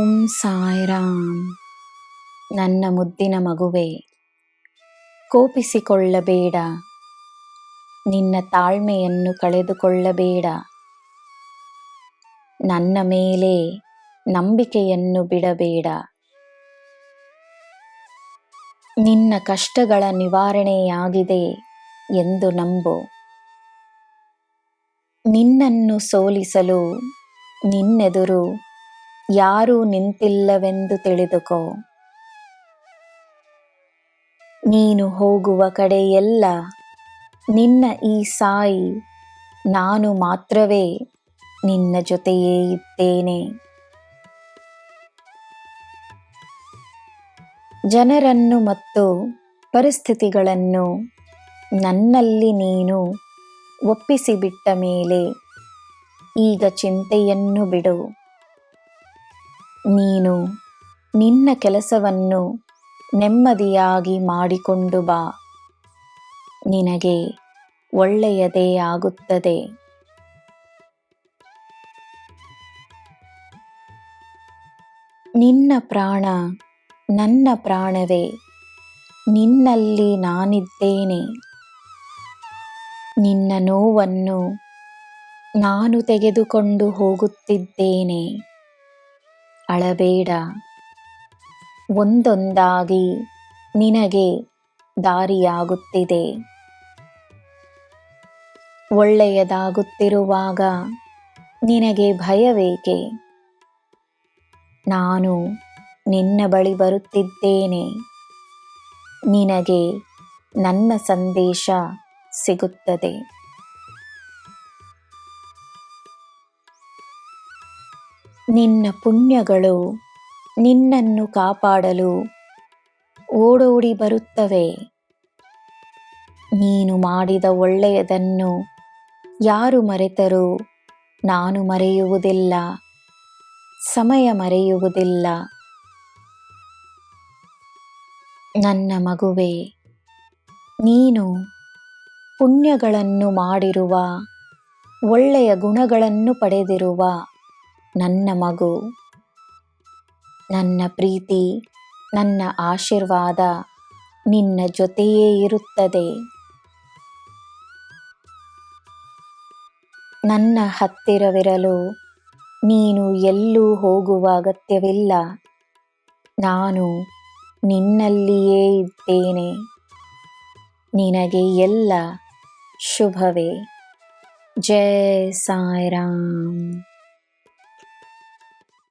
ಓಂ ಸಾಯಿರಾಮ್. ನನ್ನ ಮುದ್ದಿನ ಮಗುವೆ, ಕೋಪಿಸಿಕೊಳ್ಳಬೇಡ, ನಿನ್ನ ತಾಳ್ಮೆಯನ್ನು ಕಳೆದುಕೊಳ್ಳಬೇಡ. ನನ್ನ ಮೇಲೆ ನಂಬಿಕೆಯನ್ನು ಬಿಡಬೇಡ. ನಿನ್ನ ಕಷ್ಟಗಳ ನಿವಾರಣೆಯಾಗಿದೆ ಎಂದು ನಂಬು. ನಿನ್ನನ್ನು ಸೋಲಿಸಲು ನಿನ್ನೆದುರು ಯಾರೂ ನಿಂತಿಲ್ಲವೆಂದು ತಿಳಿದುಕೋ. ನೀನು ಹೋಗುವ ಕಡೆಯೆಲ್ಲ ನಿನ್ನ ಈ ಸಾಯಿ ನಾನು ಮಾತ್ರವೇ ನಿನ್ನ ಜೊತೆಯೇ ಇದ್ದೇನೆ. ಜನರನ್ನು ಮತ್ತು ಪರಿಸ್ಥಿತಿಗಳನ್ನು ನನ್ನಲ್ಲಿ ನೀನು ಒಪ್ಪಿಸಿಬಿಟ್ಟ ಮೇಲೆ ಈಗ ಚಿಂತೆಯನ್ನು ಬಿಡು. ನೀನು ನಿನ್ನ ಕೆಲಸವನ್ನು ನೆಮ್ಮದಿಯಾಗಿ ಮಾಡಿಕೊಂಡು ಬಾ. ನಿನಗೆ ಒಳ್ಳೆಯದೇ ಆಗುತ್ತದೆ. ನಿನ್ನ ಪ್ರಾಣ ನನ್ನ ಪ್ರಾಣವೇ, ನಿನ್ನಲ್ಲಿ ನಾನಿದ್ದೇನೆ. ನಿನ್ನ ನೋವನ್ನು ನಾನು ತೆಗೆದುಕೊಂಡು ಹೋಗುತ್ತಿದ್ದೇನೆ. ಅಳಬೇಡ, ಒಂದೊಂದಾಗಿ ನಿನಗೆ ದಾರಿಯಾಗುತ್ತಿದೆ. ಒಳ್ಳೆಯದಾಗುತ್ತಿರುವಾಗ ನಿನಗೆ ಭಯವೇಕೆ? ನಾನು ನಿನ್ನ ಬಳಿ ಬರುತ್ತಿದ್ದೇನೆ. ನಿನಗೆ ನನ್ನ ಸಂದೇಶ ಸಿಗುತ್ತದೆ. ನಿನ್ನ ಪುಣ್ಯಗಳು ನಿನ್ನನ್ನು ಕಾಪಾಡಲು ಓಡೋಡಿ ಬರುತ್ತವೆ. ನೀನು ಮಾಡಿದ ಒಳ್ಳೆಯದನ್ನು ಯಾರು ಮರೆತರೂ ನಾನು ಮರೆಯುವುದಿಲ್ಲ, ಸಮಯ ಮರೆಯುವುದಿಲ್ಲ. ನನ್ನ ಮಗುವೆ, ನೀನು ಪುಣ್ಯಗಳನ್ನು ಮಾಡಿರುವ, ಒಳ್ಳೆಯ ಗುಣಗಳನ್ನು ಪಡೆದಿರುವ ನನ್ನ ಮಗು. ನನ್ನ ಪ್ರೀತಿ, ನನ್ನ ಆಶೀರ್ವಾದ ನಿನ್ನ ಜೊತೆಯೇ ಇರುತ್ತದೆ. ನನ್ನ ಹತ್ತಿರವಿರಲು ನೀನು ಎಲ್ಲೂ ಹೋಗುವ ಅಗತ್ಯವಿಲ್ಲ. ನಾನು ನಿನ್ನಲ್ಲಿಯೇ ಇದ್ದೇನೆ. ನಿನಗೆ ಎಲ್ಲ ಶುಭವೇ. ಜೈ ಸಾಯಿರಾಮ್.